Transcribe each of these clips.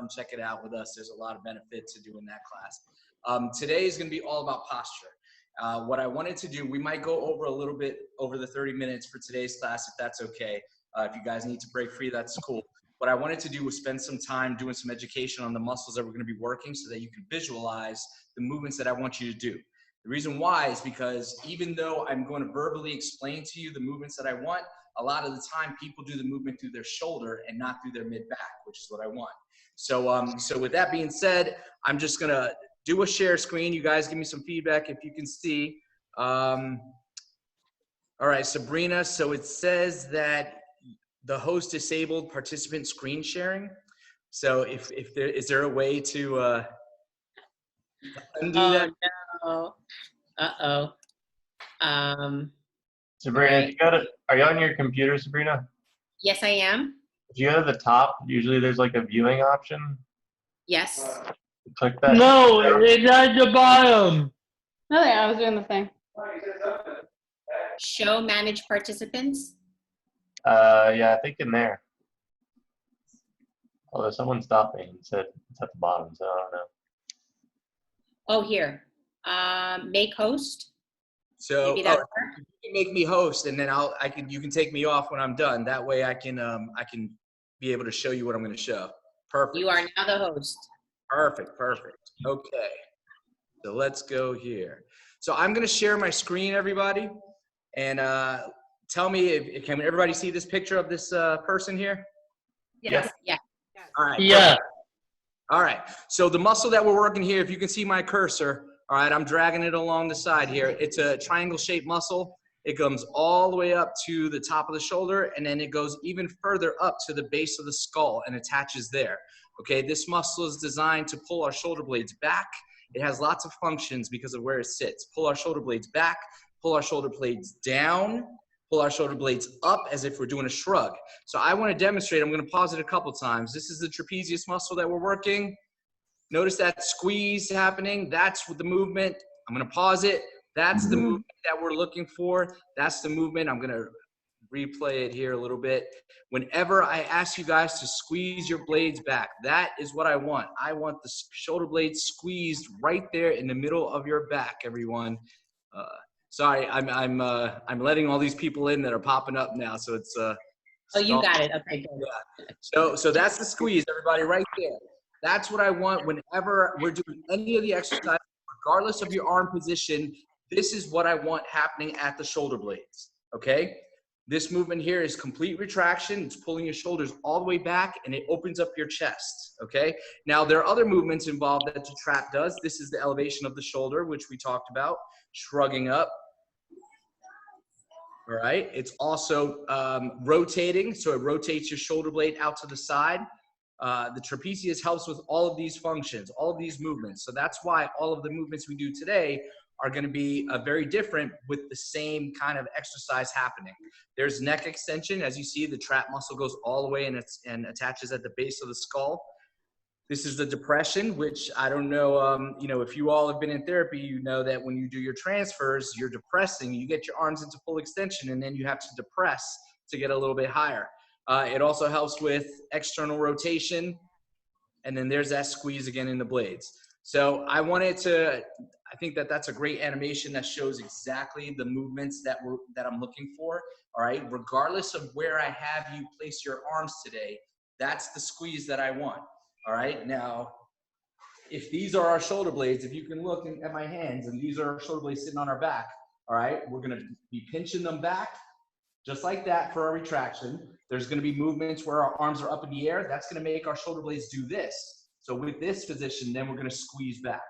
come check it out with us. There's a lot of benefit to doing that class. Today is going to be all about posture. What I wanted to do, we might go over a little bit over the 30 minutes for today's class, if that's okay. If you guys need to break free, that's cool. What I wanted to do was spend some time doing some education on the muscles that we're going to be working so that you can visualize the movements that I want you to do. The reason why is because even though I'm going to verbally explain to you the movements that I want, a lot of the time people do the movement through their shoulder and not through their mid-back, which is what I want. So with that being said, I'm just going to do a share screen. You guys give me some feedback if you can see. All right, Sabrina, so it says that the host disabled participant screen sharing. So if there, is there a way to undo that? No. Sabrina, right. if you go to, are you on your computer, Sabrina? Yes, I am. If you go to the top, usually there's like a viewing option. Yes. Click that. No, it's at the bottom. Nothing, I was doing the thing. Show manage participants. Yeah, I think in there. Although someone stopped me and said it's at the bottom, so I don't know. Oh, here. Make host. So Maybe that you can make me host, and then you can take me off when I'm done. That way I can be able to show you what I'm going to show. Perfect. You are now the host. Perfect. Okay. So let's go here. So I'm going to share my screen, everybody, and tell me if can everybody see this picture of this person here? Yes. Yeah. All right. Yeah. Perfect. All right. So the muscle that we're working here, if you can see my cursor, all right, I'm dragging it along the side here. It's a triangle-shaped muscle. It comes all the way up to the top of the shoulder, and then it goes even further up to the base of the skull and attaches there. Okay, this muscle is designed to pull our shoulder blades back. It has lots of functions because of where it sits. Pull our shoulder blades back, pull our shoulder blades down, pull our shoulder blades up as if we're doing a shrug. So I want to demonstrate. I'm going to pause it a couple times. This is the trapezius muscle that we're working. Notice that squeeze happening. That's the movement. I'm going to pause it. That's the movement that we're looking for. That's the movement. I'm going to replay it here a little bit. Whenever I ask you guys to squeeze your blades back, that is what I want. I want the shoulder blades squeezed right there in the middle of your back, everyone. Sorry, I'm letting all these people in that are popping up now, so it's Oh, you got it. Okay, good. Yeah. So that's the squeeze, everybody, right there. That's what I want whenever we're doing any of the exercises, regardless of your arm position. This is what I want happening at the shoulder blades, okay? This movement here is complete retraction. It's pulling your shoulders all the way back, and it opens up your chest, okay? Now, there are other movements involved that the trap does. This is the elevation of the shoulder, which we talked about, shrugging up. All right, it's also rotating, so it rotates your shoulder blade out to the side. The trapezius helps with all of these functions, all of these movements. So that's why all of the movements we do today are going to be very different with the same kind of exercise happening. There's neck extension. As you see, the trap muscle goes all the way and attaches at the base of the skull. This is the depression, which I don't know, if you all have been in therapy, you know that when you do your transfers, you're depressing, you get your arms into full extension, and then you have to depress to get a little bit higher. It also helps with external rotation, and then there's that squeeze again in the blades. So I think that's a great animation that shows exactly the movements that I'm looking for, all right? Regardless of where I have you place your arms today, that's the squeeze that I want. All right, now, if these are our shoulder blades, if you can look at my hands, and these are our shoulder blades sitting on our back, all right, we're going to be pinching them back just like that for our retraction. There's going to be movements where our arms are up in the air. That's going to make our shoulder blades do this. So with this position, then we're going to squeeze back.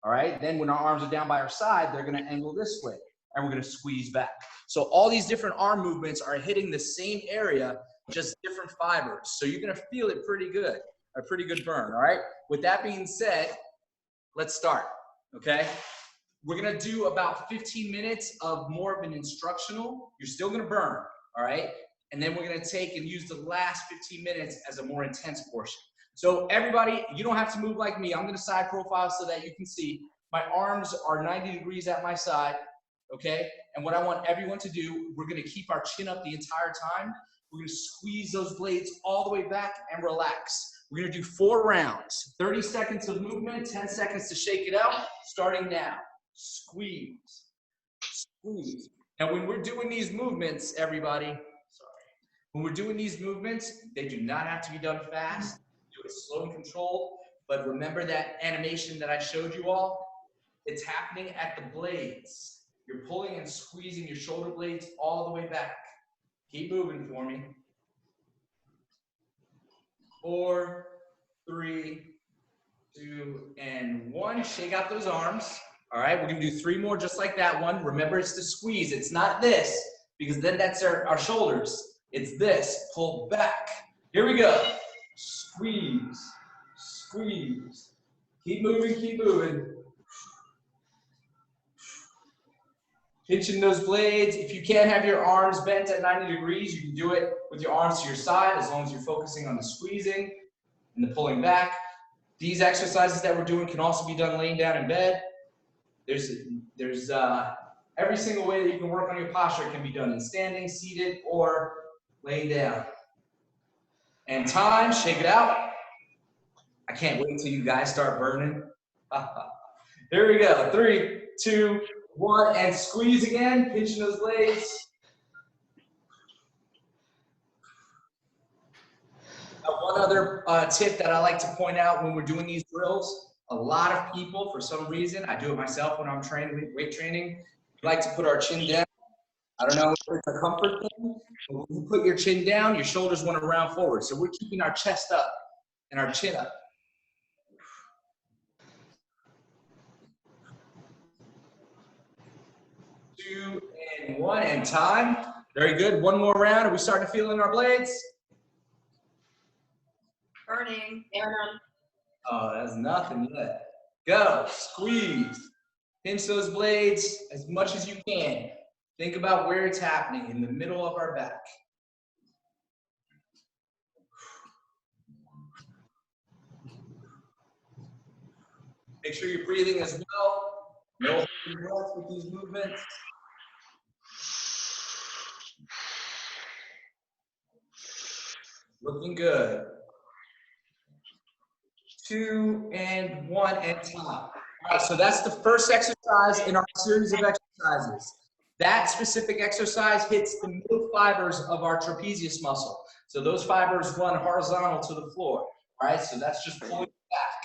All right, then when our arms are down by our side, they're going to angle this way, and we're going to squeeze back. So all these different arm movements are hitting the same area, just different fibers. So you're going to feel it pretty good. A pretty good burn, all right? With that being said, let's start, okay? We're gonna do about 15 minutes of more of an instructional. You're still gonna burn, all right? And then we're gonna take and use the last 15 minutes as a more intense portion. So everybody, you don't have to move like me. I'm gonna side profile so that you can see. My arms are 90 degrees at my side, okay? And what I want everyone to do, we're gonna keep our chin up the entire time. We're gonna squeeze those blades all the way back and relax. We're gonna do 4 rounds, 30 seconds of movement, 10 seconds to shake it out, starting now. Squeeze, squeeze. And when we're doing these movements, everybody, sorry, when we're doing these movements, they do not have to be done fast. Do it slow and controlled. But remember that animation that I showed you all? It's happening at the blades. You're pulling and squeezing your shoulder blades all the way back. Keep moving for me. 4, 3, 2, and 1. Shake out those arms. All right, we're gonna do 3 more just like that one. Remember, it's the squeeze. It's not this, because then that's our shoulders. It's this, pull back. Here we go. Squeeze, squeeze. Keep moving, keep moving. Pinching those blades. If you can't have your arms bent at 90 degrees, you can do it with your arms to your side, as long as you're focusing on the squeezing and the pulling back. These exercises that we're doing can also be done laying down in bed. There's every single way that you can work on your posture can be done in standing, seated, or laying down. And time, shake it out. I can't wait till you guys start burning. Here we go. 3, 2, 1, and squeeze again, pinching those blades. One other tip that I like to point out when we're doing these drills, a lot of people, for some reason, I do it myself when I'm training, weight training, we like to put our chin down. I don't know if it's a comfort thing, but when you put your chin down, your shoulders want to round forward. So we're keeping our chest up and our chin up. Two and 1, and time. Very good. One more round. Are we starting to feel in our blades? Burning. Oh, that's nothing yet. Go. Squeeze. Pinch those blades as much as you can. Think about where it's happening, in the middle of our back. Make sure you're breathing as well. No breath with these movements. Looking good. 2 and 1 and time. All right, so that's the first exercise in our series of exercises. That specific exercise hits the middle fibers of our trapezius muscle. So those fibers run horizontal to the floor. All right, so that's just pulling back.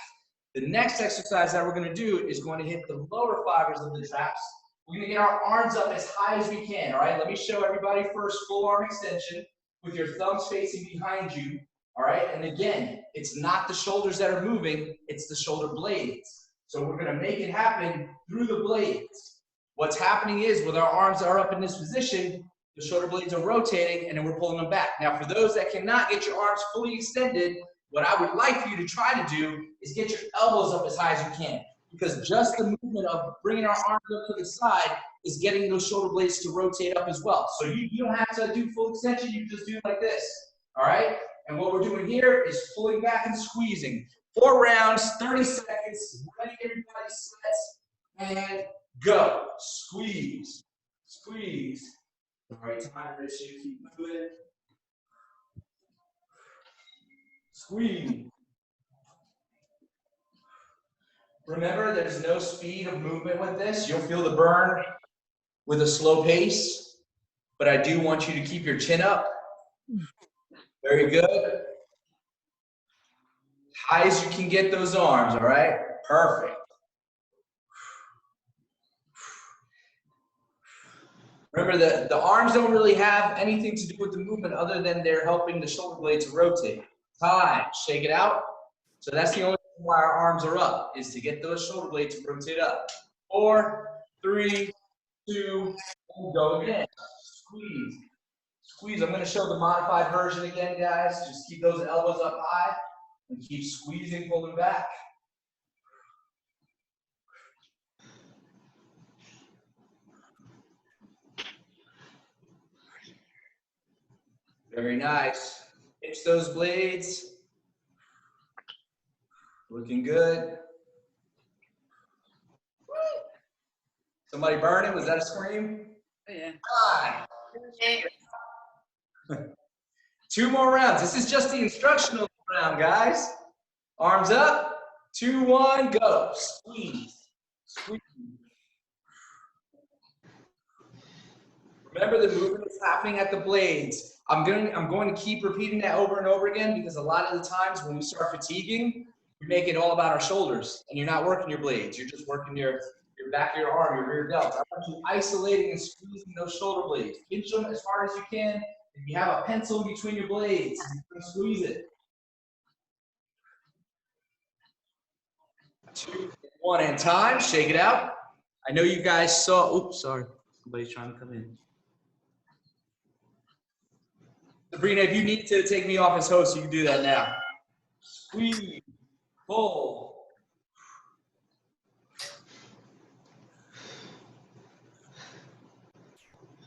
The next exercise that we're going to do is going to hit the lower fibers of the traps. We're going to get our arms up as high as we can. All right, let me show everybody first full arm extension with your thumbs facing behind you. All right, and again, it's not the shoulders that are moving, it's the shoulder blades. So we're going to make it happen through the blades. What's happening is, with our arms are up in this position, the shoulder blades are rotating, and then we're pulling them back. Now, for those that cannot get your arms fully extended, what I would like for you to try to do is get your elbows up as high as you can, because just the movement of bringing our arms up to the side is getting those shoulder blades to rotate up as well. So you don't have to do full extension, you can just do it like this, all right? And what we're doing here is pulling back and squeezing. 4 rounds, 30 seconds, ready, everybody sets, and go. Squeeze, squeeze. All right, time ratio, keep moving. Squeeze. Remember, there's no speed of movement with this. You'll feel the burn with a slow pace, but I do want you to keep your chin up. Very good. High as you can get those arms, all right? Perfect. Remember that the arms don't really have anything to do with the movement other than they're helping the shoulder blade to rotate. Time, shake it out. So that's the only reason why our arms are up, is to get those shoulder blades to rotate up. 4, 3, 2, and go again. Squeeze. Squeeze. I'm going to show the modified version again, guys. Just keep those elbows up high and keep squeezing, pulling back. Very nice. Pinch those blades. Looking good. Somebody burning? Was that a scream? Oh, yeah. 2 more rounds. This is just the instructional round, guys. Arms up. 2, 1, go. Squeeze. Squeeze. Remember, the movement is happening at the blades. I'm going to keep repeating that over and over again because a lot of the times when we start fatiguing, we make it all about our shoulders and you're not working your blades. You're just working your back of your arm, your rear delt. I want you isolating and squeezing those shoulder blades. Pinch them as hard as you can. If you have a pencil between your blades, you can squeeze it. 2, 1, and time. Shake it out. I know you guys saw. Oops, sorry. Somebody's trying to come in. Sabrina, if you need to take me off as host, you can do that now. Squeeze, pull.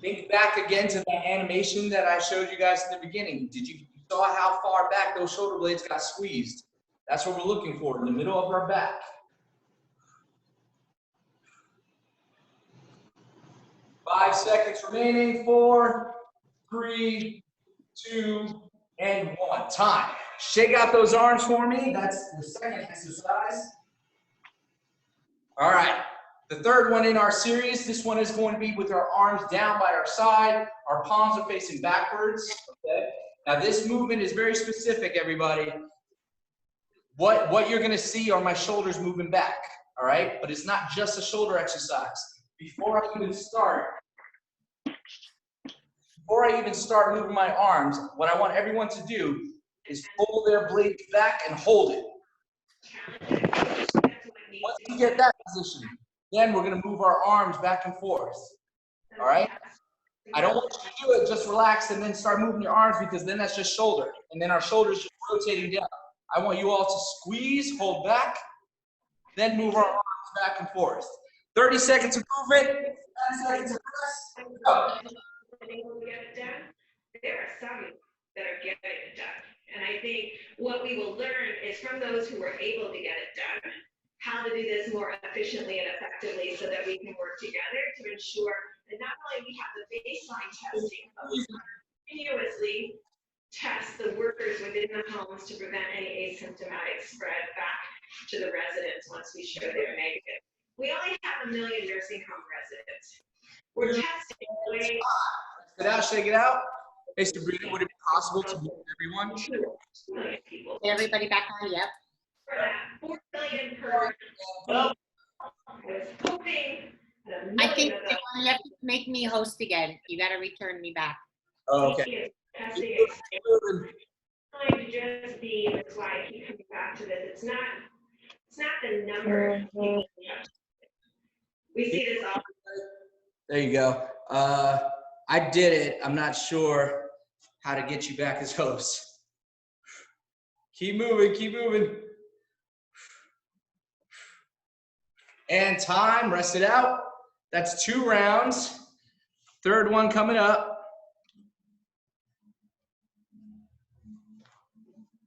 Think back again to that animation that I showed you guys in the beginning. You saw how far back those shoulder blades got squeezed? That's what we're looking for, in the middle of our back. Five seconds remaining. 4, 3, 2, and 1. Time. Shake out those arms for me. That's the second exercise. All right. The third one in our series, this one is going to be with our arms down by our side. Our palms are facing backwards. Okay. Now this movement is very specific, everybody. What you're going to see are my shoulders moving back. All right. But it's not just a shoulder exercise. Before I even start moving my arms, what I want everyone to do is pull their blades back and hold it. Once you get that position, then we're going to move our arms back and forth. All right? I don't want you to do it, just relax and then start moving your arms because then that's just shoulder. And then our shoulders just rotating down. I want you all to squeeze, hold back, then move our arms back and forth. 30 seconds of movement, 10 seconds of rest. Go. Able to get it done, there are some that are getting it done. And I think what we will learn is from those who are able to get it done, how to do this more efficiently and effectively so that we can work together to ensure that not only we have the baseline testing, but we continuously test the workers within the homes to prevent any asymptomatic spread back to the residents once we show they're negative. We only have 1 million nursing home residents. We're testing ways. Shake it out. Hey, Sabrina, would it be possible to move everyone? 2 million people. Get everybody back on, yep. For that, 4 billion per. I was hoping that 1 million I think of you have to make me host again. You got to return me back. Oh, okay. testing is going to just be, that's why I keep coming back to this. It's not the number of people we have. We see this all. There you go. I did it. I'm not sure how to get you back as host. Keep moving, keep moving. And time, rest it out. That's 2 rounds. Third one coming up.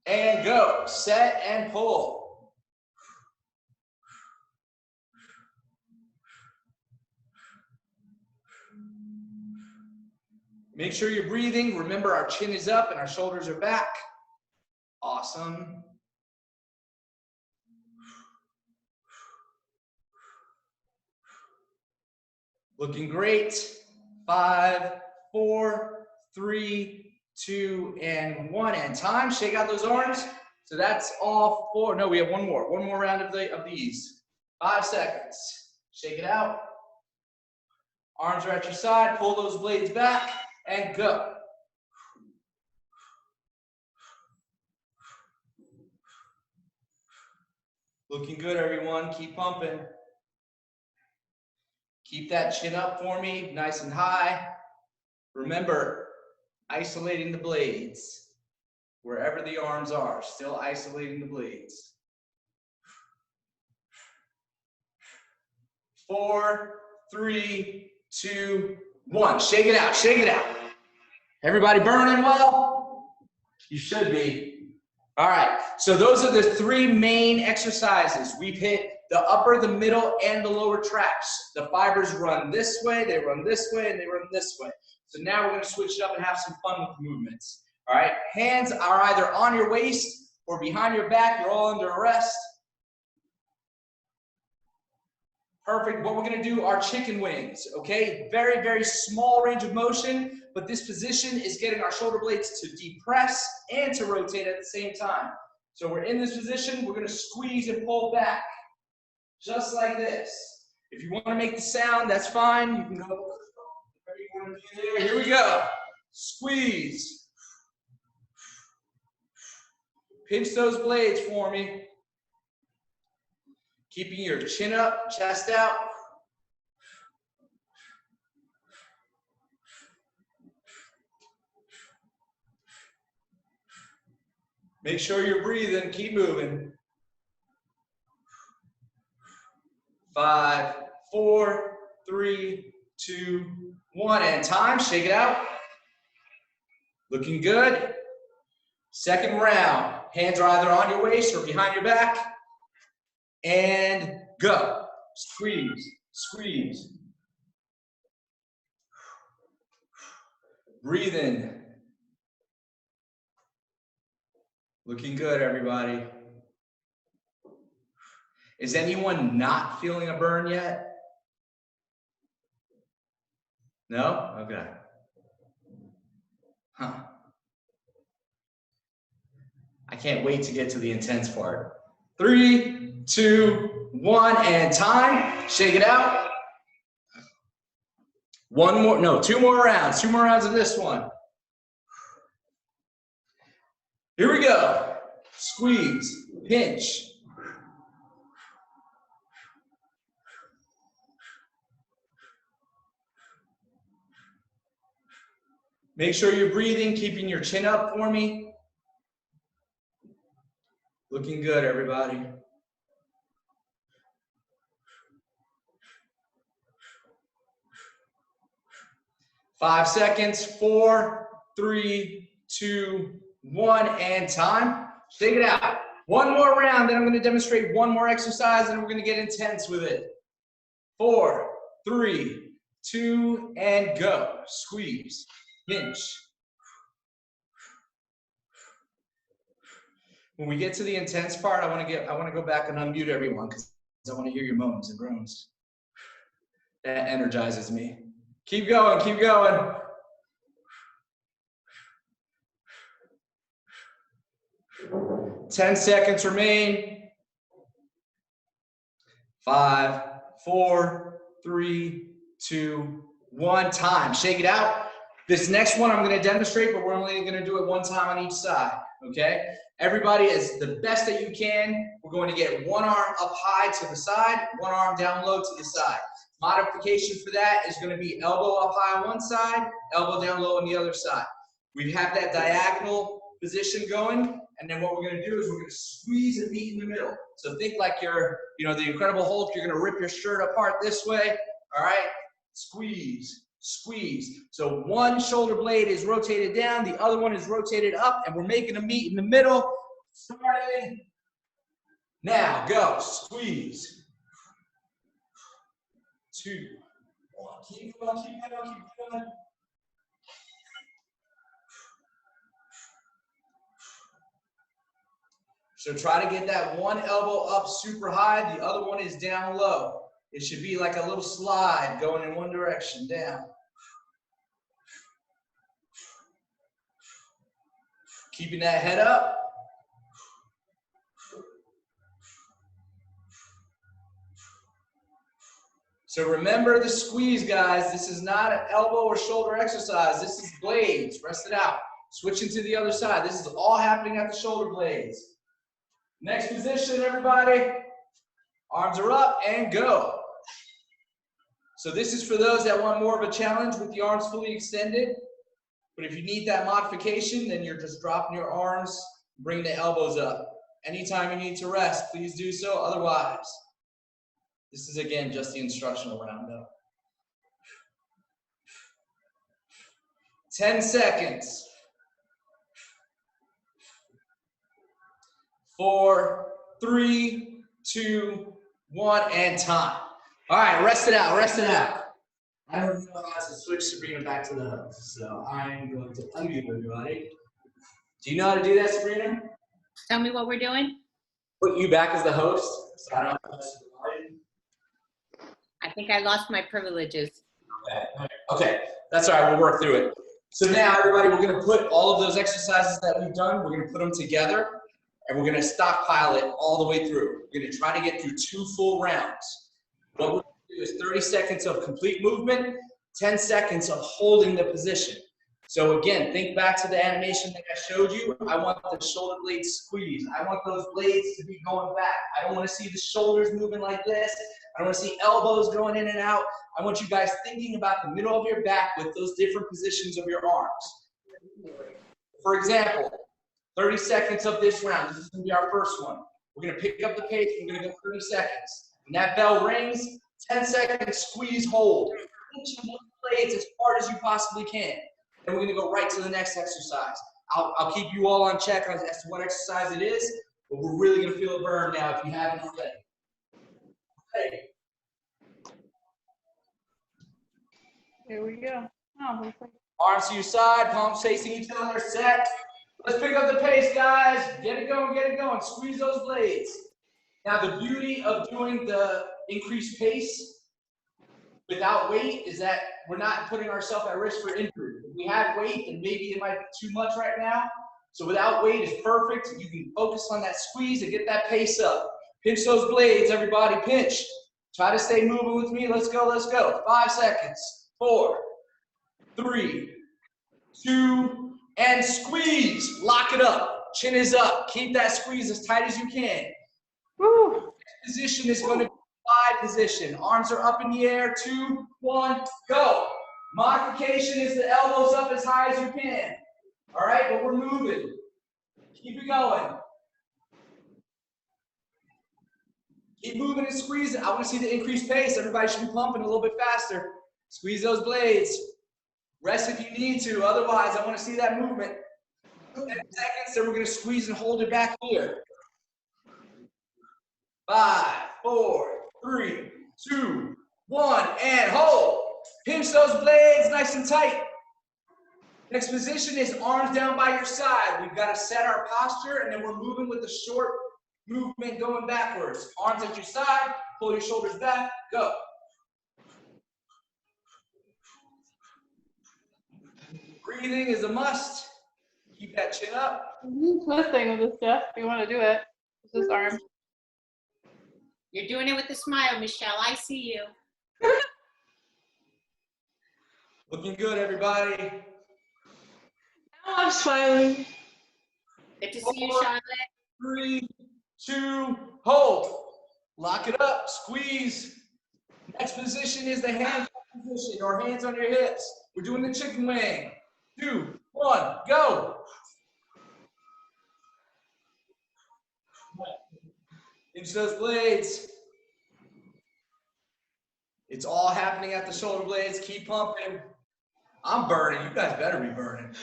And go, set and pull. Make sure you're breathing. Remember, our chin is up and our shoulders are back. Awesome. Looking great. 5, 4, 3, 2, and 1. And time. Shake out those arms. So that's all 4. No, we have one more. One more round of these. 5 seconds. Shake it out. Arms are at your side. Pull those blades back. And go. Looking good, everyone. Keep pumping. Keep that chin up for me, nice and high. Remember, isolating the blades. Wherever the arms are, still isolating the blades. 4, 3, 2, 1. Shake it out, shake it out. Everybody burning well? You should be. All right, so those are the 3 main exercises. We've hit the upper, the middle, and the lower tracts. The fibers run this way, they run this way, and they run this way. So now we're gonna switch it up and have some fun with the movements. All right, hands are either on your waist or behind your back. You're all under arrest. Perfect. What we're going to do are chicken wings, okay? Very, very small range of motion, but this position is getting our shoulder blades to depress and to rotate at the same time. So we're in this position. We're going to squeeze and pull back, just like this. If you want to make the sound, that's fine. You can go wherever you want to be there. Here we go. Squeeze. Pinch those blades for me. Keeping your chin up, chest out. Make sure you're breathing. Keep moving. 5, 4, 3, 2, 1, and time. Shake it out. Looking good. Second round. Hands are either on your waist or behind your back. And go. Squeeze, squeeze. Breathe in. Looking good, everybody. Is anyone not feeling a burn yet? No? Okay. Huh. I can't wait to get to the intense part. 3, 2, 1, and time. Shake it out. One more, no, 2 more rounds. 2 more rounds of this one. Here we go. Squeeze, pinch. Make sure you're breathing, keeping your chin up for me. Looking good, everybody. Five seconds. 4, 3, 2, 1, and time. Shake it out. One more round, then I'm going to demonstrate one more exercise, and we're going to get intense with it. 4, 3, 2, and go. Squeeze, pinch. When we get to the intense part, I want to go back and unmute everyone because I want to hear your moans and groans. That energizes me. Keep going, keep going. Ten seconds remain. 5, 4, 3, 2, 1. Time. Shake it out. This next one I'm going to demonstrate, but we're only going to do it one time on each side. Okay? Everybody is the best that you can. We're going to get one arm up high to the side, one arm down low to the side. Modification for that is going to be elbow up high on one side, elbow down low on the other side. We have that diagonal position going, and then what we're going to do is we're going to squeeze and meet in the middle. So think like you're, the Incredible Hulk. You're going to rip your shirt apart this way. All right? Squeeze, squeeze. So one shoulder blade is rotated down, the other one is rotated up, and we're making a meet in the middle. Starting now. Go. Squeeze. 2, 1. Keep going, keep going, keep going. So try to get that one elbow up super high, the other one is down low. It should be like a little slide going in one direction, down. Keeping that head up. So remember the squeeze, guys. This is not an elbow or shoulder exercise. This is blades. Rest it out. Switching to the other side. This is all happening at the shoulder blades. Next position, everybody. Arms are up and go. So this is for those that want more of a challenge with the arms fully extended. But if you need that modification, then you're just dropping your arms, bring the elbows up. Anytime you need to rest, please do so. Otherwise, this is, again, just the instructional round, though. 10 seconds. 4, 3, 2, 1, and time. All right, rest it out, rest it out. I don't know how to switch to bring it back to the hook, so I'm going to unmute everybody. Do you know how to do that, Sabrina? Tell me what we're doing. Put you back as the host. So I don't have to- I think I lost my privileges. Okay, that's all right. We'll work through it. So now, everybody, we're going to put all of those exercises that we've done, we're going to put them together, and we're going to stockpile it all the way through. We're going to try to get through 2 full rounds. What we're going to do is 30 seconds of complete movement, 10 seconds of holding the position. So again, think back to the animation that I showed you. I want the shoulder blades squeezed. I want those blades to be going back. I don't want to see the shoulders moving like this. I don't want to see elbows going in and out. I want you guys thinking about the middle of your back with those different positions of your arms. For example, 30 seconds of this round. This is going to be our first one. We're going to pick up the pace. We're going to go 30 seconds. When that bell rings, 10 seconds, squeeze, hold. Pinch those blades as hard as you possibly can. And we're going to go right to the next exercise. I'll keep you all on check as to what exercise it is, but we're really going to feel a burn now if you haven't already. Okay. Here we go. Oh, looks like Arms to your side, palms facing each other, set. Let's pick up the pace, guys. Get it going, get it going. Squeeze those blades. Now, the beauty of doing the increased pace without weight is that we're not putting ourselves at risk for injury. If we have weight, then maybe it might be too much right now. So without weight is perfect. You can focus on that squeeze and get that pace up. Pinch those blades, everybody, pinch. Try to stay moving with me. Let's go, let's go. 5 seconds. 4, 3, 2, and squeeze. Lock it up. Chin is up. Keep that squeeze as tight as you can. Woo. Position is going to be slide position. Arms are up in the air. 2, 1, go. Modification is the elbows up as high as you can. All right, but we're moving. Keep it going. Keep moving and squeezing. I want to see the increased pace. Everybody should be pumping a little bit faster. Squeeze those blades. Rest if you need to. Otherwise, I want to see that movement. 10 seconds, then we're going to squeeze and hold it back here. 5, 4, 3, 2, 1, and hold. Pinch those blades nice and tight. Next position is arms down by your side. We've got to set our posture, and then we're moving with the short movement going backwards. Arms at your side, pull your shoulders back, go. Breathing is a must. Keep that chin up. Twisting with this, Jeff. If you want to do it, it's just arm. You're doing it with a smile, Michelle. I see you. Looking good, everybody. Now I'm smiling. Good to see you, Charlotte. 3, 2, hold. Lock it up, squeeze. Next position is the hand position, or hands on your hips. We're doing the chicken wing. 2, 1, go. Pinch those blades. It's all happening at the shoulder blades. Keep pumping. I'm burning. You guys better be burning.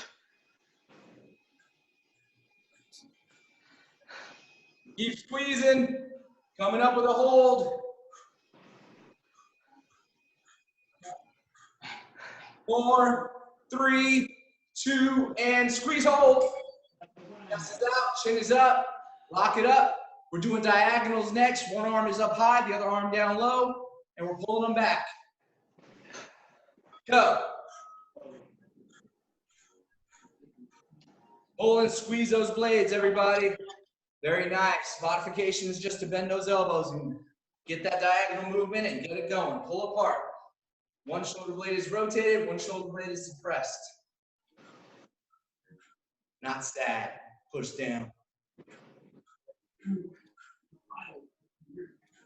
Keep squeezing. Coming up with a hold. 4, 3, 2, and squeeze, hold. Chest is out, chin is up. Lock it up. We're doing diagonals next. One arm is up high, the other arm down low, and we're pulling them back. Go. Pull and squeeze those blades, everybody. Very nice. Modification is just to bend those elbows and get that diagonal movement and get it going. Pull apart. One shoulder blade is rotated, one shoulder blade is suppressed. Not sad. Push down.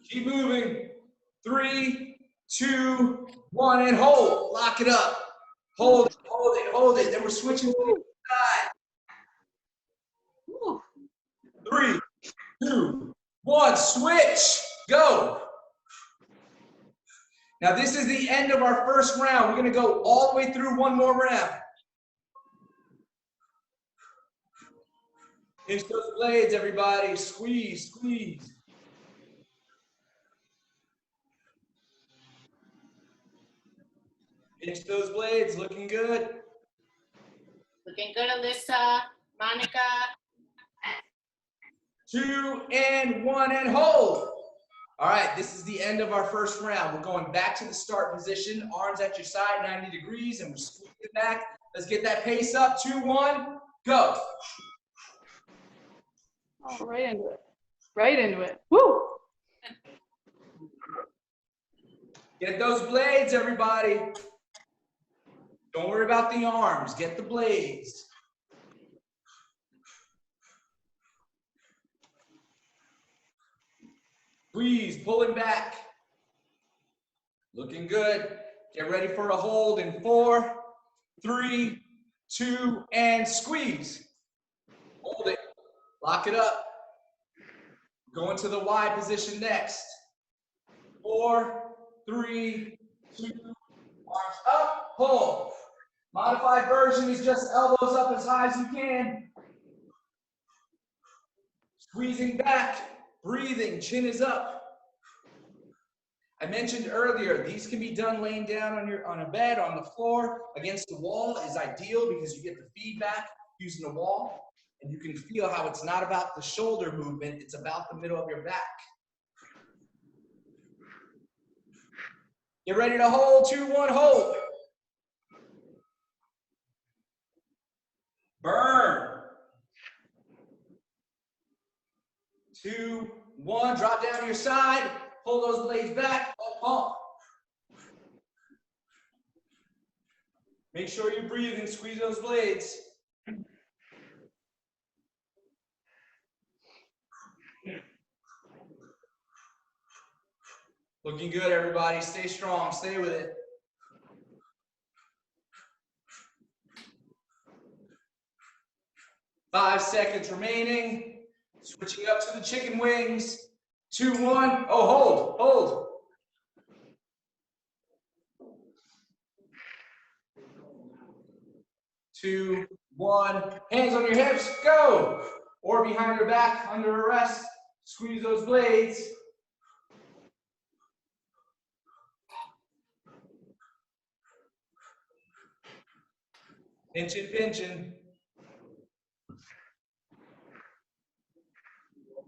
Keep moving. 3, 2, 1, and hold. Lock it up. Hold it, hold it, hold it. Then we're switching to the side. 3, 2, 1, switch. Go. Now this is the end of our first round. We're going to go all the way through one more round. Pinch those blades, everybody. Squeeze, squeeze. Pinch those blades. Looking good. Looking good, Alyssa. Monica. 2 and 1 and hold. All right, this is the end of our first round. We're going back to the start position, arms at your side, 90 degrees, and we're squeezing back. Let's get that pace up. 2, 1, go. Oh, right into it. Right into it. Woo! Get those blades, everybody. Don't worry about the arms. Get the blades. Squeeze, pulling back. Looking good. Get ready for a hold in 4, 3, 2, and squeeze. Hold it. Lock it up. Going to the Y position next. 4, 3, 2, arms up, pull. Modified version is just elbows up as high as you can. Squeezing back, breathing, chin is up. I mentioned earlier, these can be done laying down on a bed, on the floor, against the wall is ideal because you get the feedback using the wall. And you can feel how it's not about the shoulder movement, it's about the middle of your back. Get ready to hold, 2, 1, hold. Burn. 2, 1, drop down to your side, pull those blades back, pump. Make sure you're breathing, squeeze those blades. Looking good, everybody. Stay strong, stay with it. Five seconds remaining. Switching up to the chicken wings. 2, 1. Oh, hold. 2, 1. Hands on your hips, go. Or behind your back, under arrest. Squeeze those blades. Pinching, pinching.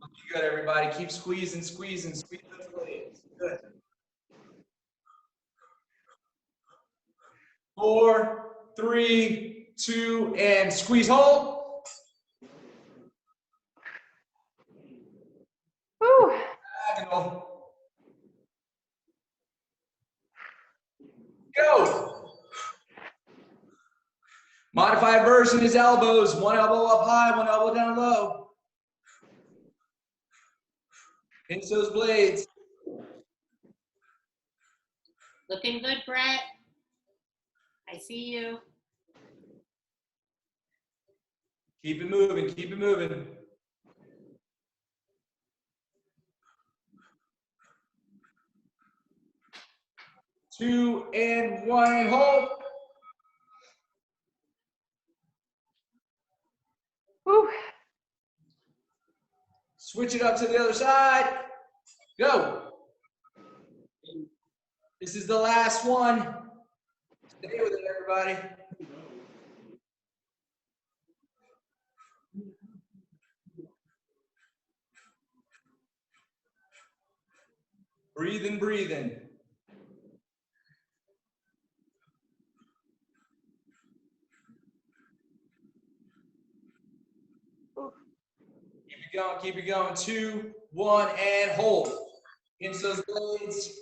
Looking good, everybody. Keep squeezing, squeezing, squeezing those blades. Good. 4, 3, 2, and squeeze, hold. Woo! Diagonal. Go. Modified version is elbows. One elbow up high, one elbow down low. Pinch those blades. Looking good, Brett. I see you. Keep it moving, keep it moving. Two and one, and hold. Woo! Switch it up to the other side. Go. This is the last one. Stay with it, everybody. Breathing, breathing. Keep it going, keep it going. 2, 1, and hold. Against those blades.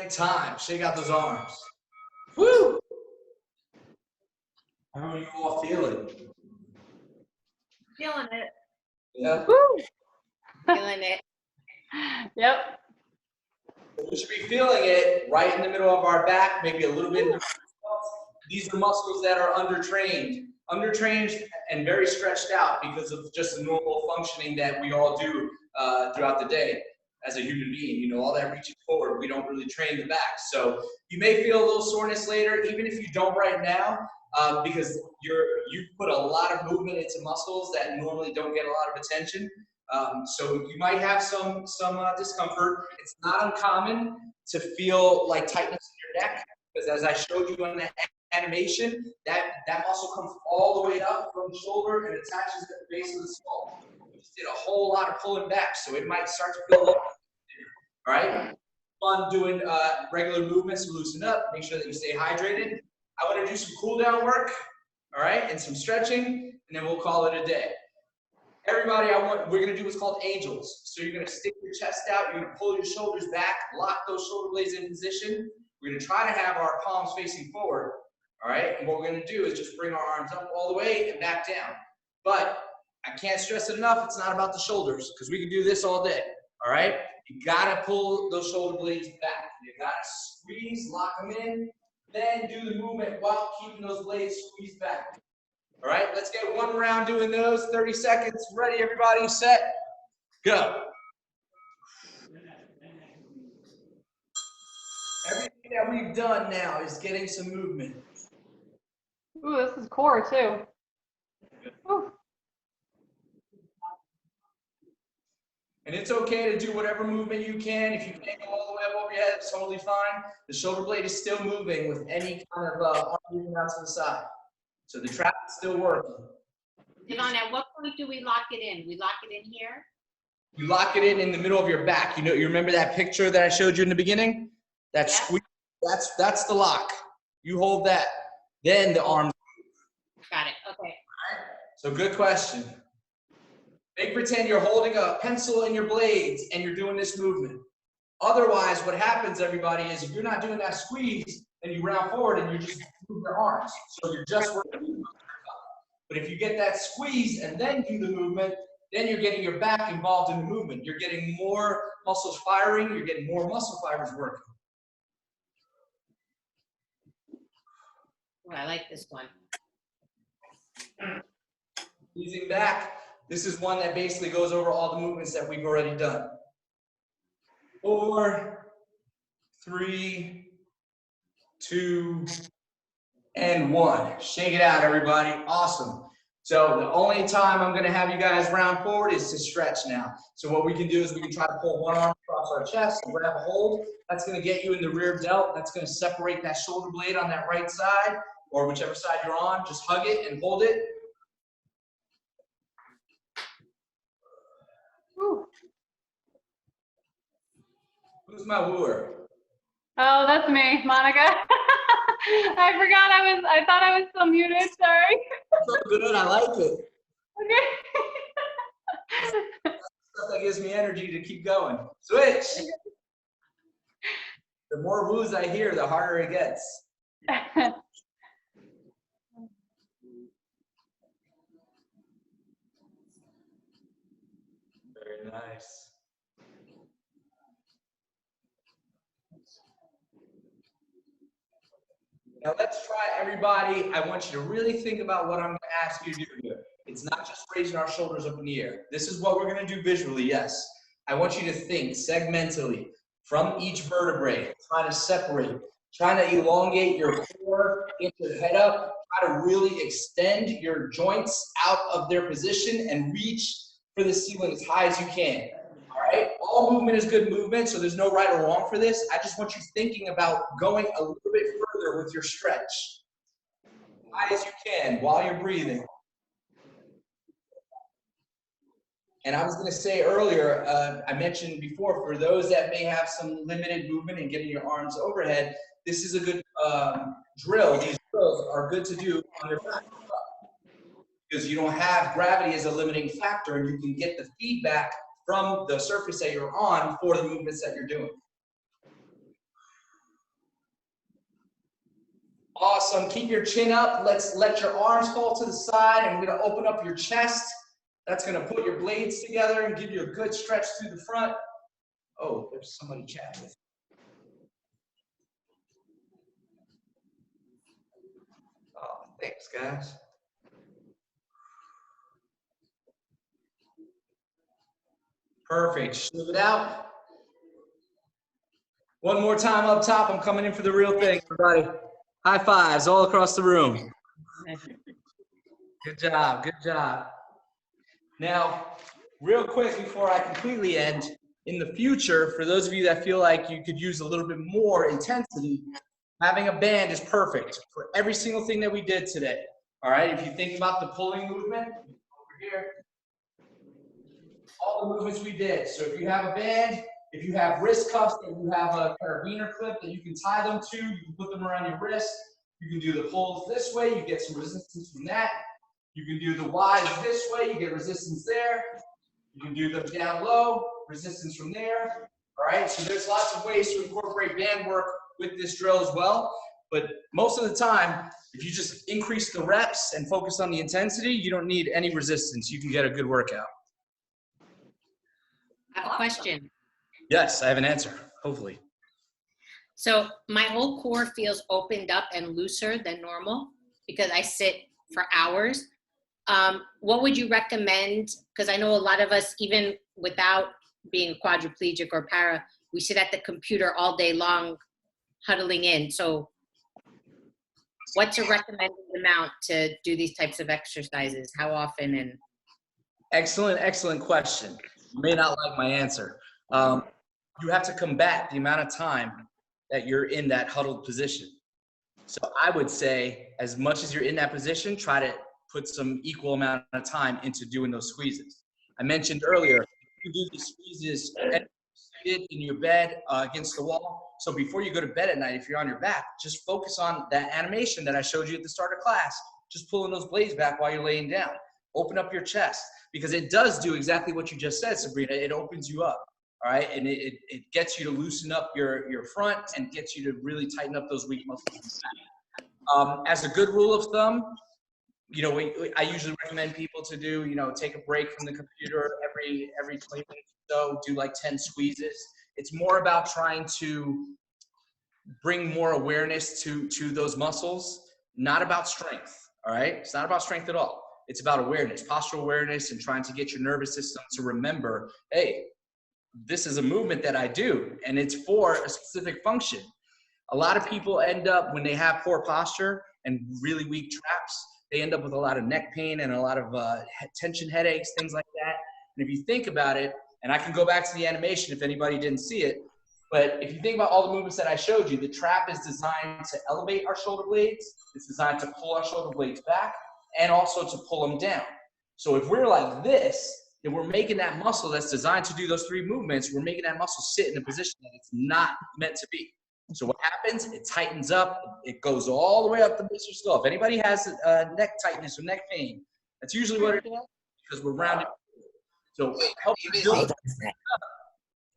And time. Shake out those arms. Woo! How are you all feeling? Feeling it. Yeah. Woo! Feeling it. Yep. We should be feeling it right in the middle of our back, maybe a little bit. These are muscles that are undertrained and very stretched out because of just the normal functioning that we all do throughout the day as a human being. You know, all that reaching forward, we don't really train the back. So you may feel a little soreness later, even if you don't right now, because you've put a lot of movement into muscles that normally don't get a lot of attention. So you might have some discomfort. It's not uncommon to feel like tightness in your neck, because as I showed you on the animation, that muscle comes all the way up from the shoulder and attaches at the base of the skull. We just did a whole lot of pulling back, so it might start to feel a little. All right? Fun doing regular movements to loosen up, make sure that you stay hydrated. I want to do some cool down work, all right, and some stretching, and then we'll call it a day. Everybody, we're going to do what's called angels. So you're going to stick your chest out, you're going to pull your shoulders back, lock those shoulder blades in position. We're going to try to have our palms facing forward, all right? And what we're going to do is just bring our arms up all the way and back down. But I can't stress it enough, it's not about the shoulders, because we can do this all day, all right? You got to pull those shoulder blades back. You got to squeeze, lock them in, then do the movement while keeping those blades squeezed back. All right, let's get one round doing those. 30 seconds. Ready, everybody? Set. Go. Everything that we've done now is getting some movement. Ooh, this is core too. Ooh. And it's okay to do whatever movement you can. If you can't go all the way up over your head, it's totally fine. The shoulder blade is still moving with any kind of arm moving out to the side. So the trap is still working. Devon, at what point do we lock it in? We lock it in here? You lock it in the middle of your back. You remember that picture that I showed you in the beginning? That Yeah. squeeze, that's the lock. You hold that. Then the arms. Got it, okay. So good question. Make pretend you're holding a pencil in your blades and you're doing this movement. Otherwise, what happens, everybody, is if you're not doing that squeeze, then you round forward and you're just moving your arms. So you're just working. But if you get that squeeze and then do the movement, then you're getting your back involved in the movement. You're getting more muscles firing. You're getting more muscle fibers working. Oh, I like this one. Easing back. This is one that basically goes over all the movements that we've already done. 4, 3, 2, and 1. Shake it out, everybody. Awesome. So the only time I'm going to have you guys round forward is to stretch now. So what we can do is we can try to pull one arm across our chest and grab a hold. That's going to get you in the rear delt. That's going to separate that shoulder blade on that right side, or whichever side you're on. Just hug it and hold it. Ooh. Who's my wooer? Oh, that's me, Monica. I forgot I thought I was still muted, sorry. So good, I like it. Okay. Stuff that gives me energy to keep going. Switch. The more woos I hear, the harder it gets. Very nice. Now let's try, everybody. I want you to really think about what I'm going to ask you to do here. It's not just raising our shoulders up in the air. This is what we're going to do visually, yes. I want you to think segmentally from each vertebrae, trying to separate, trying to elongate your core, get your head up, try to really extend your joints out of their position and reach for the ceiling as high as you can. All right? All movement is good movement, so there's no right or wrong for this. I just want you thinking about going a little bit further with your stretch. As high as you can while you're breathing. And I was going to say earlier, I mentioned before, for those that may have some limited movement in getting your arms overhead, this is a good drill. These drills are good to do on your back because you don't have gravity as a limiting factor, and you can get the feedback from the surface that you're on for the movements that you're doing. Awesome. Keep your chin up. Let's let your arms fall to the side, and we're going to open up your chest. That's going to put your blades together and give you a good stretch through the front. Oh, there's somebody chatting with me. Oh, thanks, guys. Perfect. Smooth it out. One more time up top. I'm coming in for the real thing, everybody. High fives all across the room. Good job. Good job. Now, real quick before I completely end, in the future, for those of you that feel like you could use a little bit more intensity, Having a band is perfect for every single thing that we did today. All right, if you think about the pulling movement, over here, all the movements we did. So if you have a band, if you have wrist cuffs and you have a carabiner clip that you can tie them to, you can put them around your wrist. You can do the pulls this way, you get some resistance from that. You can do the Ys this way, you get resistance there. You can do them down low, resistance from there. All right, so there's lots of ways to incorporate band work with this drill as well. But most of the time, if you just increase the reps and focus on the intensity, you don't need any resistance. You can get a good workout. I have a question. Yes, I have an answer, hopefully. So my whole core feels opened up and looser than normal because I sit for hours. What would you recommend? Because I know a lot of us, even without being quadriplegic or para, we sit at the computer all day long, huddling in. So what's a recommended amount to do these types of exercises? How often? And Excellent question. You may not like my answer. You have to combat the amount of time that you're in that huddled position. So I would say, as much as you're in that position, try to put some equal amount of time into doing those squeezes. I mentioned earlier, you do these squeezes seated in your bed against the wall. So before you go to bed at night, if you're on your back, just focus on that animation that I showed you at the start of class. Just pulling those blades back while you're laying down. Open up your chest, because it does do exactly what you just said, Sabrina. It opens you up. All right, and it gets you to loosen up your front and gets you to really tighten up those weak muscles. As a good rule of thumb, you know, I usually recommend people to do, you know, take a break from the computer every 20 minutes or so, do like 10 squeezes. It's more about trying to bring more awareness to those muscles, not about strength. All right, it's not about strength at all. It's about awareness, postural awareness, and trying to get your nervous system to remember, hey, this is a movement that I do, and it's for a specific function. A lot of people end up, when they have poor posture and really weak traps, they end up with a lot of neck pain and a lot of tension headaches, things like that. And if you think about it, and I can go back to the animation if anybody didn't see it, but if you think about all the movements that I showed you, the trap is designed to elevate our shoulder blades. It's designed to pull our shoulder blades back and also to pull them down. So if we're like this, then we're making that muscle that's designed to do those three movements, we're making that muscle sit in a position that it's not meant to be. So what happens? It tightens up. It goes all the way up the base of your skull. If anybody has neck tightness or neck pain, that's usually what it is, because we're rounded. So helping build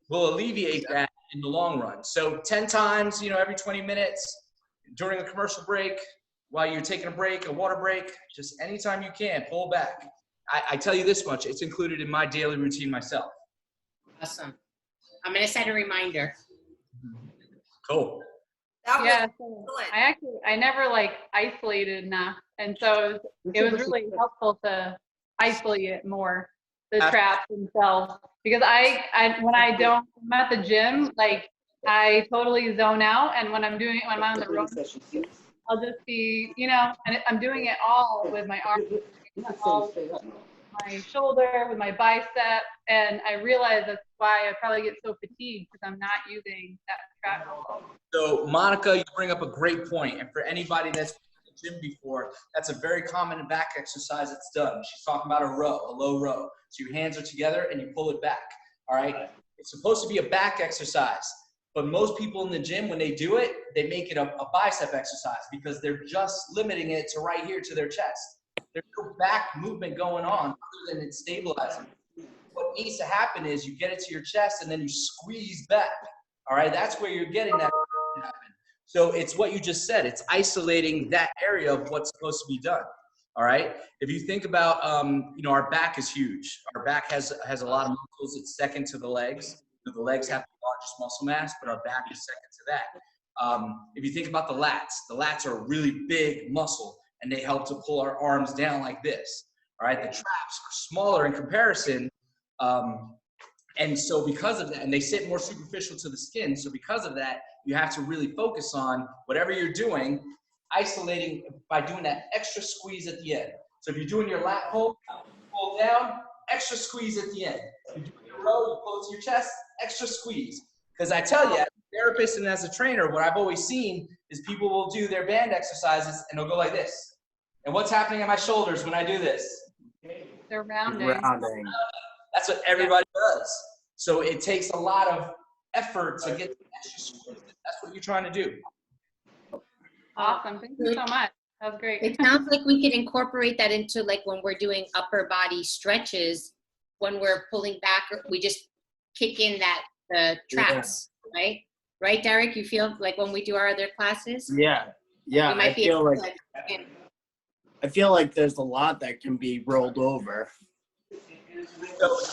will alleviate that in the long run. So 10 times, you know, every 20 minutes during a commercial break, while you're taking a break, a water break, just anytime you can, pull back. I tell you this much, it's included in my daily routine myself. awesome. I'm going to set a reminder. Cool. Yeah, so I never like isolated enough, and so it was really helpful to isolate it more, the traps themselves, because when I'm at the gym, like I totally zone out, and when I'm on the road, I'll just be, you know, and I'm doing it all with my arms, my shoulder, with my bicep, and I realize that's why I probably get so fatigued, because I'm not using that trap. So Monica, you bring up a great point. And for anybody that's been in the gym before, that's a very common back exercise that's done. She's talking about a low row. So your hands are together and you pull it back. All right. It's supposed to be a back exercise, but most people in the gym, when they do it, they make it a bicep exercise, because they're just limiting it to right here to their chest. There's no back movement going on other than it's stabilizing. What needs to happen is you get it to your chest and then you squeeze back. All right, that's where you're getting that to happen. So it's what you just said. It's isolating that area of what's supposed to be done. All right. If you think about, you know, our back is huge. Our back has a lot of muscles. It's second to the legs. The legs have the largest muscle mass, but our back is second to that. If you think about the lats are a really big muscle, and they help to pull our arms down like this. All right. The traps are smaller in comparison. And so because of that, and they sit more superficial to the skin, so because of that, you have to really focus on whatever you're doing, isolating by doing that extra squeeze at the end. So if you're doing your lat pull down, extra squeeze at the end. If you're doing your row, you pull it to your chest, extra squeeze. Because I tell you, as a therapist and as a trainer, what I've always seen is people will do their band exercises and they'll go like this. And what's happening at my shoulders when I do this? They're rounding. Rounding. That's what everybody does. So it takes a lot of effort to get the extra shoulders. That's what you're trying to do. Awesome. Thank you so much. That was great. It sounds like we could incorporate that into like when we're doing upper body stretches, when we're pulling back, we just kick in the traps, right? Right, Derek? You feel like when we do our other classes? Yeah. Yeah. We might be able to, I feel like there's a lot that can be rolled over. So